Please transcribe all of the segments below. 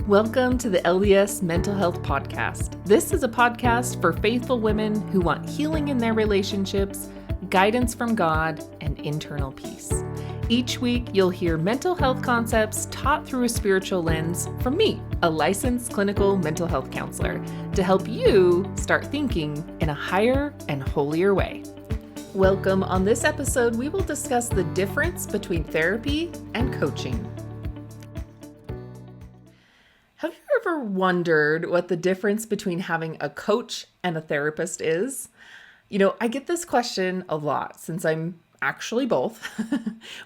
Welcome to the LDS Mental Health Podcast. This is a podcast for faithful women who want healing in their relationships, guidance from God, and internal peace. Each week, you'll hear mental health concepts taught through a spiritual lens from me, a licensed clinical mental health counselor, to help you start thinking in a higher and holier way. Welcome. On this episode, we will discuss the difference between therapy and coaching. Have you ever wondered what the difference between having a coach and a therapist is? I get this question a lot since I'm actually both.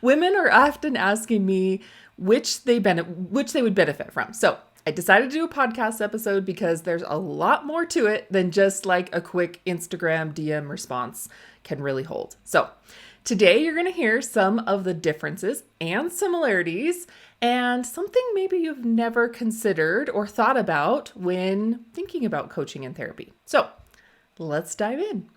Women are often asking me which they would benefit from. So I decided to do a podcast episode because there's a lot more to it than just like a quick Instagram DM response can really hold. So today you're going to hear some of the differences and similarities and something maybe you've never considered or thought about when thinking about coaching and therapy. So let's dive in.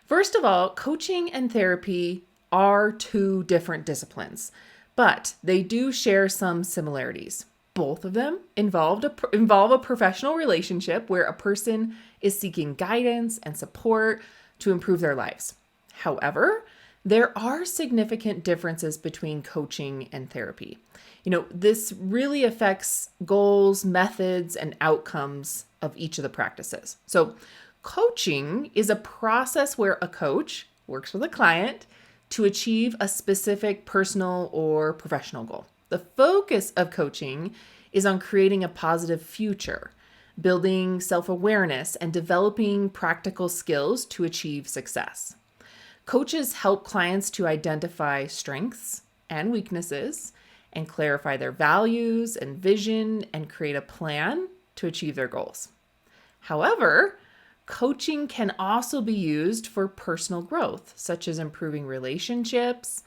First of all, coaching and therapy are two different disciplines, but they do share some similarities. Both of them involve a professional relationship where a person is seeking guidance and support to improve their lives. However, there are significant differences between coaching and therapy. This really affects goals, methods, and outcomes of each of the practices. So coaching is a process where a coach works with a client to achieve a specific personal or professional goal. The focus of coaching is on creating a positive future, building self-awareness, and developing practical skills to achieve success. Coaches help clients to identify strengths and weaknesses and clarify their values and vision and create a plan to achieve their goals. However, coaching can also be used for personal growth, such as improving relationships,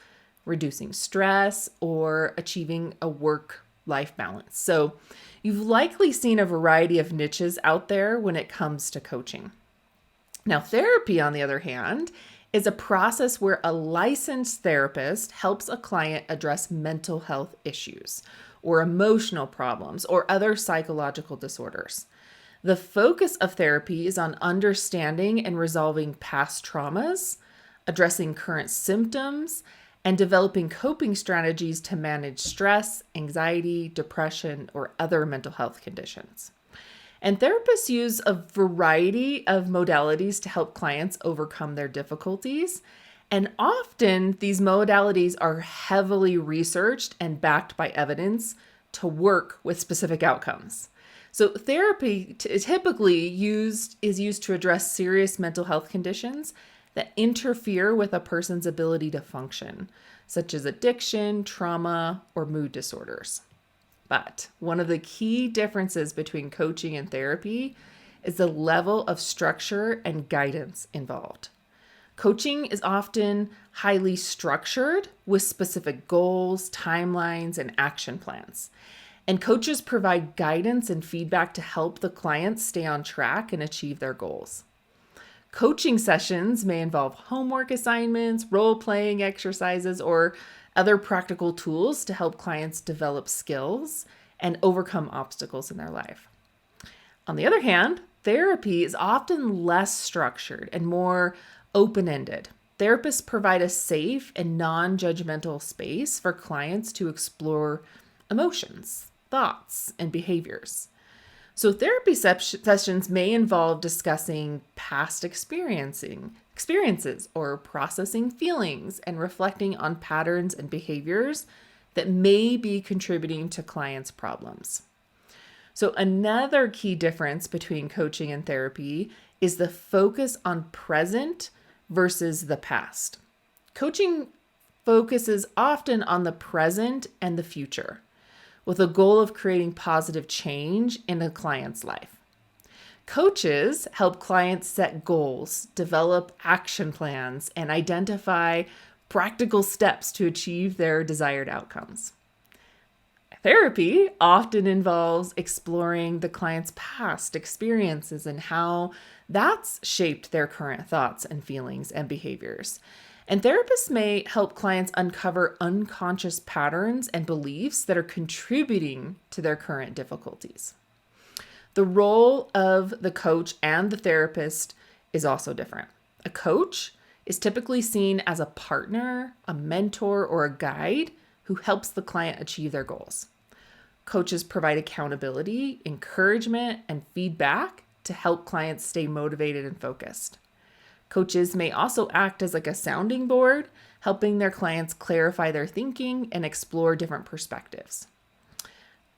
reducing stress, or achieving a work-life balance. So you've likely seen a variety of niches out there when it comes to coaching. Now, therapy, on the other hand, is a process where a licensed therapist helps a client address mental health issues or emotional problems or other psychological disorders. The focus of therapy is on understanding and resolving past traumas, addressing current symptoms, and developing coping strategies to manage stress, anxiety, depression, or other mental health conditions. And therapists use a variety of modalities to help clients overcome their difficulties. And often these modalities are heavily researched and backed by evidence to work with specific outcomes. So therapy typically is used to address serious mental health conditions that interfere with a person's ability to function, such as addiction, trauma, or mood disorders. But one of the key differences between coaching and therapy is the level of structure and guidance involved. Coaching is often highly structured with specific goals, timelines, and action plans. And coaches provide guidance and feedback to help the clients stay on track and achieve their goals. Coaching sessions may involve homework assignments, role-playing exercises, or other practical tools to help clients develop skills and overcome obstacles in their life. On the other hand, therapy is often less structured and more open-ended. Therapists provide a safe and non-judgmental space for clients to explore emotions, thoughts, and behaviors. So therapy sessions may involve discussing past experiences or processing feelings and reflecting on patterns and behaviors that may be contributing to clients' problems. So another key difference between coaching and therapy is the focus on present versus the past. Coaching focuses often on the present and the future, with a goal of creating positive change in a client's life. Coaches help clients set goals, develop action plans, and identify practical steps to achieve their desired outcomes. Therapy often involves exploring the client's past experiences and how that's shaped their current thoughts and feelings and behaviors. And therapists may help clients uncover unconscious patterns and beliefs that are contributing to their current difficulties. The role of the coach and the therapist is also different. A coach is typically seen as a partner, a mentor, or a guide who helps the client achieve their goals. Coaches provide accountability, encouragement, and feedback to help clients stay motivated and focused. Coaches may also act as like a sounding board, helping their clients clarify their thinking and explore different perspectives.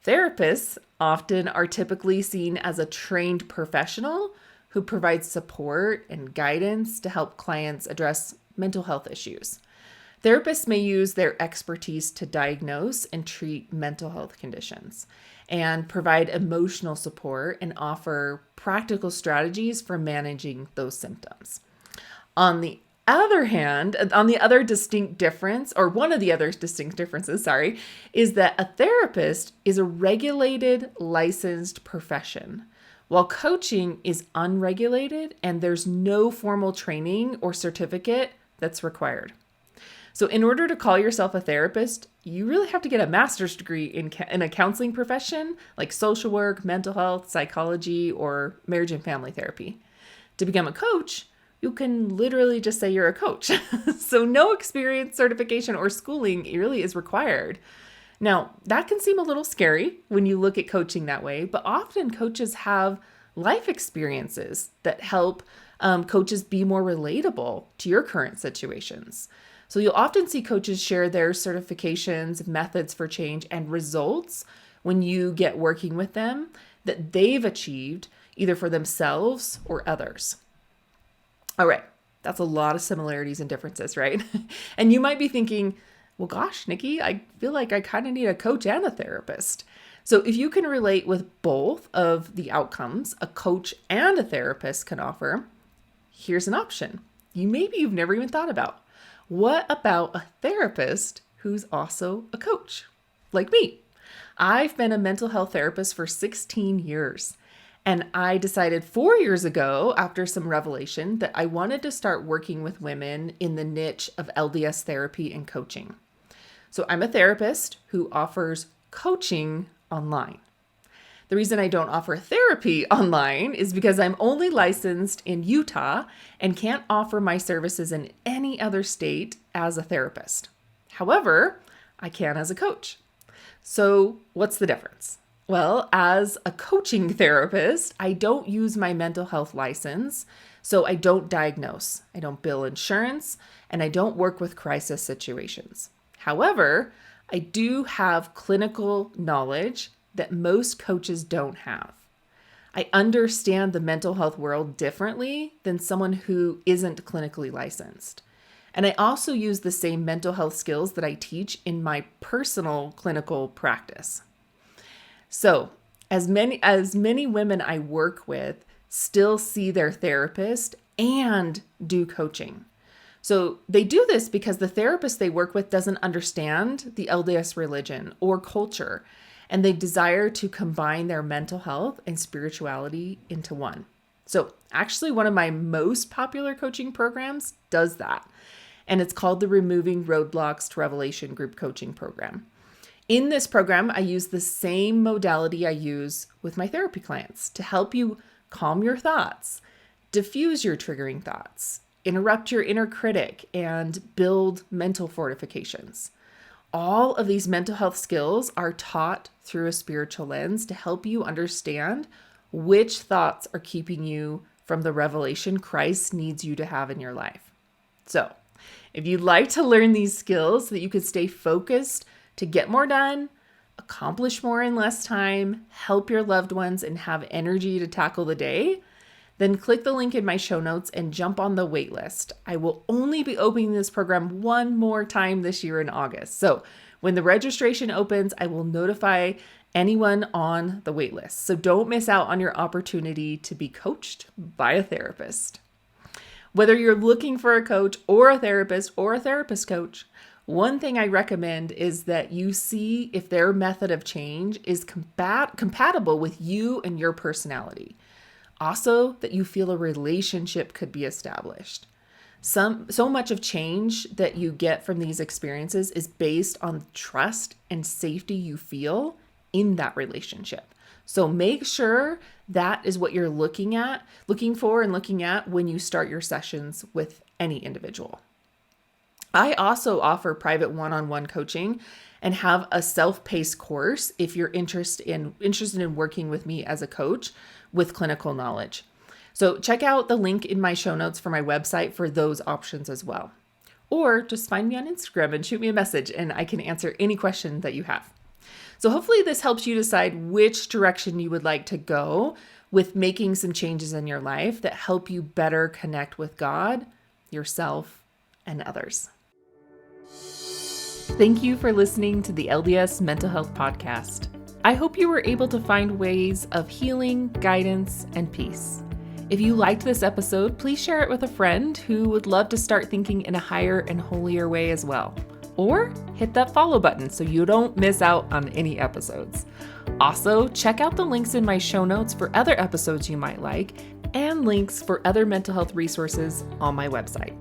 Therapists often are typically seen as a trained professional who provides support and guidance to help clients address mental health issues. Therapists may use their expertise to diagnose and treat mental health conditions and provide emotional support and offer practical strategies for managing those symptoms. On the other hand, on the other distinct difference, or one of the other distinct differences, is that a therapist is a regulated, licensed profession, while coaching is unregulated and there's no formal training or certificate that's required. So in order to call yourself a therapist, you really have to get a master's degree in a counseling profession like social work, mental health, psychology, or marriage and family therapy. To become a coach, you can literally just say you're a coach. So no experience, certification, or schooling really is required. Now, that can seem a little scary when you look at coaching that way, but often coaches have life experiences that help coaches be more relatable to your current situations. So you'll often see coaches share their certifications, methods for change, and results when you get working with them that they've achieved either for themselves or others. All right, that's a lot of similarities and differences, right? And you might be thinking, well, gosh, Niki, I feel like I kind of need a coach and a therapist. So if you can relate with both of the outcomes a coach and a therapist can offer, here's an option you've never even thought about. What about a therapist who's also a coach, like me? I've been a mental health therapist for 16 years. And I decided 4 years ago, after some revelation, that I wanted to start working with women in the niche of LDS therapy and coaching. So I'm a therapist who offers coaching online. The reason I don't offer therapy online is because I'm only licensed in Utah and can't offer my services in any other state as a therapist. However, I can as a coach. So what's the difference? Well, as a coaching therapist, I don't use my mental health license, so I don't diagnose, I don't bill insurance, and I don't work with crisis situations. However, I do have clinical knowledge that most coaches don't have. I understand the mental health world differently than someone who isn't clinically licensed. And I also use the same mental health skills that I teach in my personal clinical practice. So, as many women I work with still see their therapist and do coaching. So they do this because the therapist they work with doesn't understand the LDS religion or culture, and they desire to combine their mental health and spirituality into one. So actually, one of my most popular coaching programs does that, and it's called the Removing Roadblocks to Revelation Group Coaching Program. In this program, I use the same modality I use with my therapy clients to help you calm your thoughts, diffuse your triggering thoughts, interrupt your inner critic, and build mental fortifications. All of these mental health skills are taught through a spiritual lens to help you understand which thoughts are keeping you from the revelation Christ needs you to have in your life. So, if you'd like to learn these skills so that you can stay focused to get more done, accomplish more in less time, help your loved ones, and have energy to tackle the day, then click the link in my show notes and jump on the waitlist. I will only be opening this program one more time this year in August. So when the registration opens, I will notify anyone on the waitlist. So don't miss out on your opportunity to be coached by a therapist. Whether you're looking for a coach or a therapist coach, one thing I recommend is that you see if their method of change is compatible with you and your personality. Also, that you feel a relationship could be established. So much of change that you get from these experiences is based on trust and safety you feel in that relationship. So make sure that is what you're looking for and looking at when you start your sessions with any individual. I also offer private one-on-one coaching and have a self-paced course if you're interested in working with me as a coach with clinical knowledge. So check out the link in my show notes for my website for those options as well. Or just find me on Instagram and shoot me a message and I can answer any question that you have. So hopefully this helps you decide which direction you would like to go with making some changes in your life that help you better connect with God, yourself, and others. Thank you for listening to the LDS Mental Health Podcast. I hope you were able to find ways of healing, guidance, and peace. If you liked this episode, please share it with a friend who would love to start thinking in a higher and holier way as well. Or hit that follow button so you don't miss out on any episodes. Also, check out the links in my show notes for other episodes you might like and links for other mental health resources on my website.